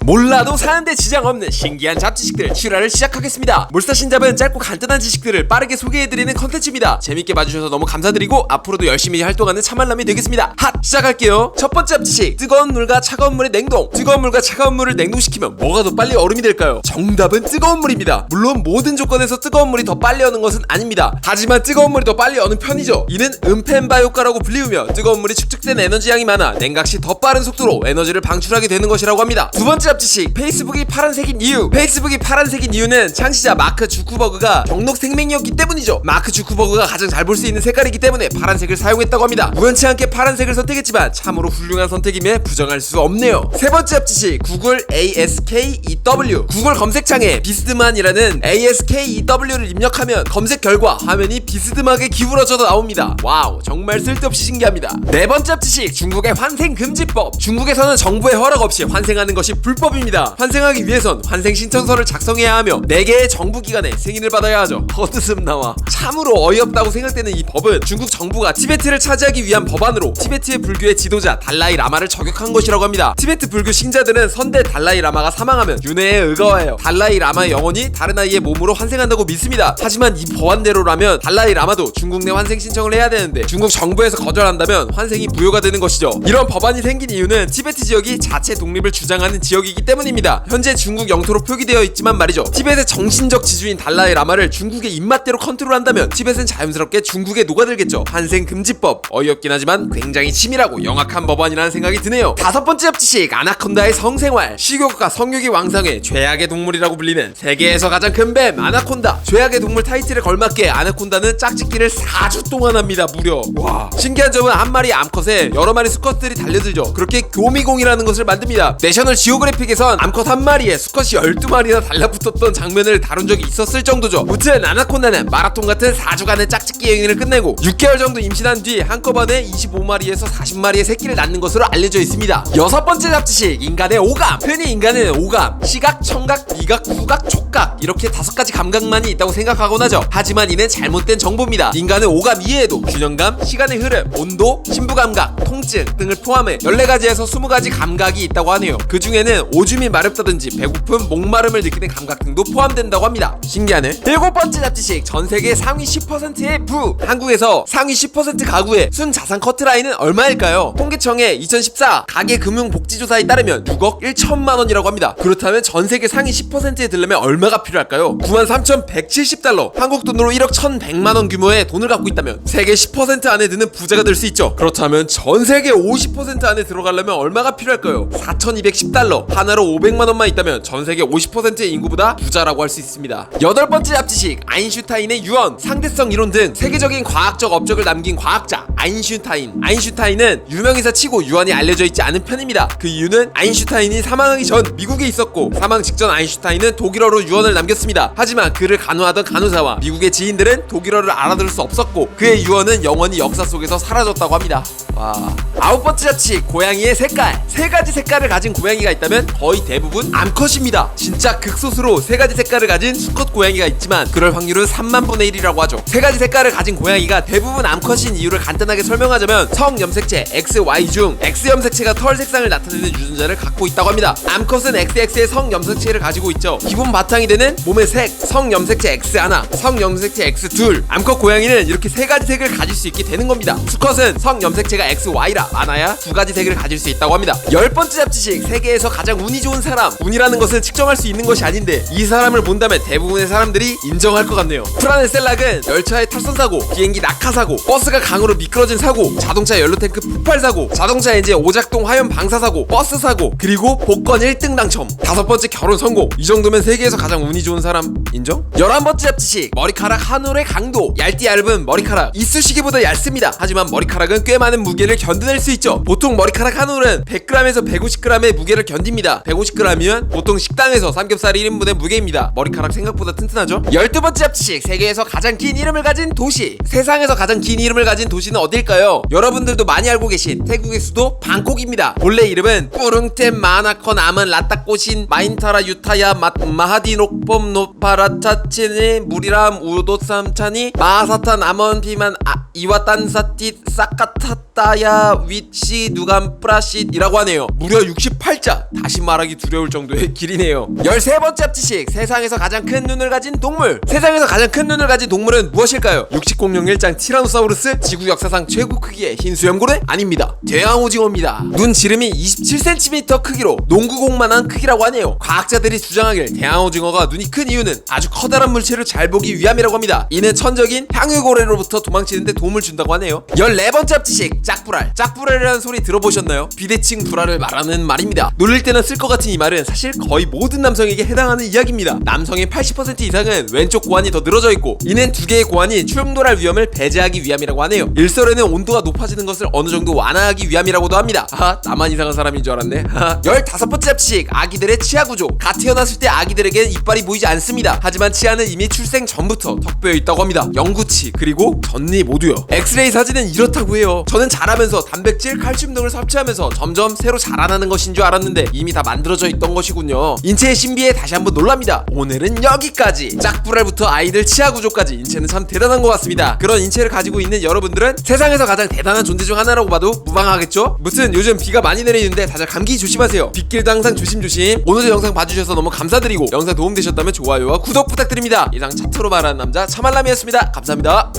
몰라도 사는데 지장 없는 신기한 잡지식들 출하를 시작하겠습니다. 몰사신잡은 짧고 간단한 지식들을 빠르게 소개해드리는 컨텐츠입니다. 재밌게 봐주셔서 너무 감사드리고 앞으로도 열심히 활동하는 참말남이 되겠습니다. 핫! 시작할게요. 첫 번째 잡지식, 뜨거운 물과 차가운 물의 냉동. 뜨거운 물과 차가운 물을 냉동시키면 뭐가 더 빨리 얼음이 될까요? 정답은 뜨거운 물입니다. 물론 모든 조건에서 뜨거운 물이 더 빨리 어는 것은 아닙니다. 하지만 뜨거운 물이 더 빨리 어는 편이죠. 이는 음펜바 효과라고 불리우며 뜨거운 물이 축적된 에너지 양이 많아 냉각시 더 빠른 속도로 에너지를 방출하게 되는 것이라고 합니다. 두 번째 잡지식, 페이스북이 파란색인 이유. 페이스북이 파란색인 이유는 창시자 마크 주크버그가 경록 생명이었기 때문이죠. 마크 주크버그가 가장 잘 볼 수 있는 색깔이기 때문에 파란색을 사용했다고 합니다. 우연치 않게 파란색을 선택했지만 참으로 훌륭한 선택임에 부정할 수 없네요. 세 번째 잡지식, 구글 ASKEW. 구글 검색창에 비스듬한이라는 ASKEW를 입력하면 검색 결과 화면이 비스듬하게 기울어져 나옵니다. 와우, 정말 쓸데없이 신기합니다. 네 번째 잡지식, 중국의 환생금지법. 중국에서는 정부의 허락 없이 환생하는 것이 불법입니다. 환생하기 위해선 환생 신청서를 작성해야 하며 4개의 정부기관에 승인을 받아야 하죠. 헛웃음 나와. 참으로 어이없다고 생각되는 이 법은 중국 정부가 티베트를 차지하기 위한 법안으로 티베트의 불교의 지도자 달라이 라마를 저격한 것이라고 합니다. 티베트 불교 신자들은 선대 달라이 라마가 사망하면 윤회에 의거하여 달라이 라마의 영혼이 다른 아이의 몸으로 환생한다고 믿습니다. 하지만 이 법안대로라면 달라이 라마도 중국 내 환생 신청을 해야 되는데 중국 정부에서 거절한다면 환생이 무효가 되는 것이죠. 이런 법안이 생긴 이유는 티베트 지역이 자체 독립을 주장하는 지역이기 때문입니다. 현재 중국 영토로 표기되어 있지만 말이죠. 티베트의 정신적 지주인 달라이 라마를 중국의 입맛대로 컨트롤한다면 티베트는 자연스럽게 중국에 녹아들겠죠. 환생금지법. 어이없긴 하지만 굉장히 치밀하고 영악한 법안이라는 생각이 드네요. 다섯 번째 잡지식, 아나콘다의 성생활. 식욕과 성욕이 왕성해 죄악의 동물이라고 불리는 세계에서 가장 큰 뱀 아나콘다. 죄악의 동물 타이틀에 걸맞게 아나콘다는 짝짓기를 4주 동안 합니다. 무려. 와. 신기한 점은 한 마리 암컷에 여러 마리 수컷들이 달려들죠. 그렇게 교미공이라는 것을 만듭니다. 내셔널 지오그래픽에선 암컷 한 마리에 수컷이 12마리나 달라붙었던 장면을 다룬 적이 있었을 정도죠. 무튼 아나콘다는 마라톤 같은 4주간의 짝짓기 여행을 끝내고 6개월 정도 임신한 뒤 한꺼번에 25마리에서 40마리의 새끼를 낳는 것으로 알려져 있습니다. 여섯 번째 잡지식, 인간의 오감. 흔히 인간은 오감, 시각, 청각, 미각, 후각, 촉각 이렇게 5가지 감각만이 있다고 생각하곤 하죠. 하지만 이는 잘못된 정보입니다. 인간은 오감 이외에도 균형감, 시간의 흐름, 온도, 신부감각, 통증 등을 포함해 14가지에서 20가지 감각이 있다고 하네요. 그 중에는 오줌이 마렵다든지 배고픔, 목마름을 느끼는 감각 등도 포함된다고 합니다. 신기하네. 일곱 번째 잡지식, 전세계 상위 10%의 부. 한국에서 상위 10% 가구의 순자산 커트라인은 얼마일까요? 통계청의 2014 가계금융복지조사에 따르면 6억 1천만 원이라고 합니다. 그렇다면 전세계 상위 10%에 들려면 얼마가 필요할까요? 93,170달러. 한국 돈으로 1억 1,100만 원 규모의 돈을 갖고 있다면 세계 10% 안에 드는 부자가 될 수 있죠. 그렇다면 전세계 50% 안에 들어가려면 얼마가 필요할까요? 4,210달러. 하나로 500만 원만 있다면 전세계 50%의 인구보다 부자라고 할 수 있습니다. 여덟 번째 잡지식, 아인슈타인의 유언, 상대성 이론 등 세계적인 과학적 업적을 남긴 과학자 아인슈타인. 아인슈타인은 유명인사 치고 유언이 알려져 있지 않은 편입니다. 그 이유는 아인슈타인이 사망하기 전 미국에 있었고 사망 직전 아인슈타인은 독일어로 유언을 남겼습니다. 하지만 그를 간호하던 간호사와 미국의 지인들은 독일어를 알아들을 수 없었고 그의 유언은 영원히 역사 속에서 사라졌다고 합니다. 와. 아홉 번째 잡지식, 고양이의 색깔. 3가지 색깔을 가진 고양이가 있다면 거의 대부분 암컷입니다. 진짜 극소수로 3가지 색깔을 가진 수컷 고양이가 있지만 그럴 확률은 3만 분의 1이라고 하죠. 3가지 색깔을 가진 고양이가 대부분 암컷인 이유를 간단하게 설명하자면 성 염색체 XY 중 X 염색체가 털 색상을 나타내는 유전자를 갖고 있다고 합니다. 암컷은 XX의 성 염색체를 가지고 있죠. 기본 바탕이 되는 몸의 색, 성 염색체 X1, 성 염색체 X2. 암컷 고양이는 이렇게 3가지 색을 가질 수 있게 되는 겁니다. 수컷은 성 염색체가 XY라 많아야 2가지 색을 가질 수 있다고 합니다. 10번째 잡지식, 세계에서 가장 운이 좋은 사람. 운이라는 것은 측정할 수 있는 것이 아닌데 이 사람을 본다면 대부분의 사람들이 인정할 것 같네요. 프란의 셀락은 열차의 탈선 사고, 비행기 낙하 사고, 버스가 강으로 미끄러진 사고, 자동차 연료탱크 폭발 사고, 자동차 엔진 오작동 화염 방사 사고, 버스 사고, 그리고 복권 1등 당첨. 5번째 결혼 성공. 이 정도면 세계에서 가장 운이 좋은 사람 인정? 11번째 잡지식, 머리카락 한 올의 강도. 얇디 얇은 머리카락 이쑤시개보다 얇습니다. 하지만 머리카락은 꽤 많은 무게를 견뎌낼 수 있죠. 보통 머리카락 한 올은 100g에서 150g의 무게를 견딥니다. 150g이면 보통 식당에서 삼겹살 1인분의 무게입니다. 머리카락 생각보다 튼튼하죠? 12번째 잡지식, 세계에서 가장 긴 이름을 가진 도시. 세상에서 가장 긴 이름을 가진 도시는 어딜까요? 여러분들도 많이 알고 계신 태국의 수도 방콕입니다. 본래 이름은 뿌릉템 마나컨 아먼 라따꼬신 마인타라 유타야 마하디녹범 노파라차치니 무리람 우도삼차니 마사탄 아먼 비만 이와탄사티 사카타 따야 윗시 누감 뿌라쉿이라고 하네요. 무려 68자. 다시 말하기 두려울 정도의 길이네요. 13번째 합지식. 세상에서 가장 큰 눈을 가진 동물. 세상에서 가장 큰 눈을 가진 동물은 무엇일까요? 6001장 티라노사우루스. 지구 역사상 최고 크기의 흰 수염고래? 아닙니다. 대왕오징어입니다. 눈 지름이 27cm 크기로 농구공만한 크기라고 하네요. 과학자들이 주장하길 대왕오징어가 눈이 큰 이유는 아주 커다란 물체를 잘 보기 위함이라고 합니다. 이는 천적인 향유고래로부터 도망치는데 도움을 준다고 하네요. 14번째 합지식. 짝불알. 짝불알이라는 소리 들어보셨나요? 비대칭 불알을 말하는 말입니다. 놀릴 때는 쓸 것 같은 이 말은 사실 거의 모든 남성에게 해당하는 이야기입니다. 남성의 80% 이상은 왼쪽 고환이 더 늘어져 있고, 이는 두 개의 고환이 충돌할 위험을 배제하기 위함이라고 하네요. 일설에는 온도가 높아지는 것을 어느 정도 완화하기 위함이라고도 합니다. 하하, 나만 이상한 사람인 줄 알았네. 하하. 15번째 합식. 아기들의 치아 구조. 갓 태어났을 때 아기들에겐 이빨이 보이지 않습니다. 하지만 치아는 이미 출생 전부터 턱뼈에 있다고 합니다. 영구치 그리고 전니 모두요. 엑스레이 사진은 이렇다고 해요. 저는 자라면서 단백질, 칼슘 등을 섭취하면서 점점 새로 자라나는 것인 줄 알았는데 이미 다 만들어져 있던 것이군요. 인체의 신비에 다시 한번 놀랍니다. 오늘은 여기까지. 짝불알부터 아이들 치아 구조까지 인체는 참 대단한 것 같습니다. 그런 인체를 가지고 있는 여러분들은 세상에서 가장 대단한 존재 중 하나라고 봐도 무방하겠죠? 무튼 요즘 비가 많이 내리는데 다들 감기 조심하세요. 빗길도 항상 조심조심. 오늘도 영상 봐주셔서 너무 감사드리고, 영상 도움되셨다면 좋아요와 구독 부탁드립니다. 이상 차트로 말하는 남자 차말람이었습니다. 감사합니다.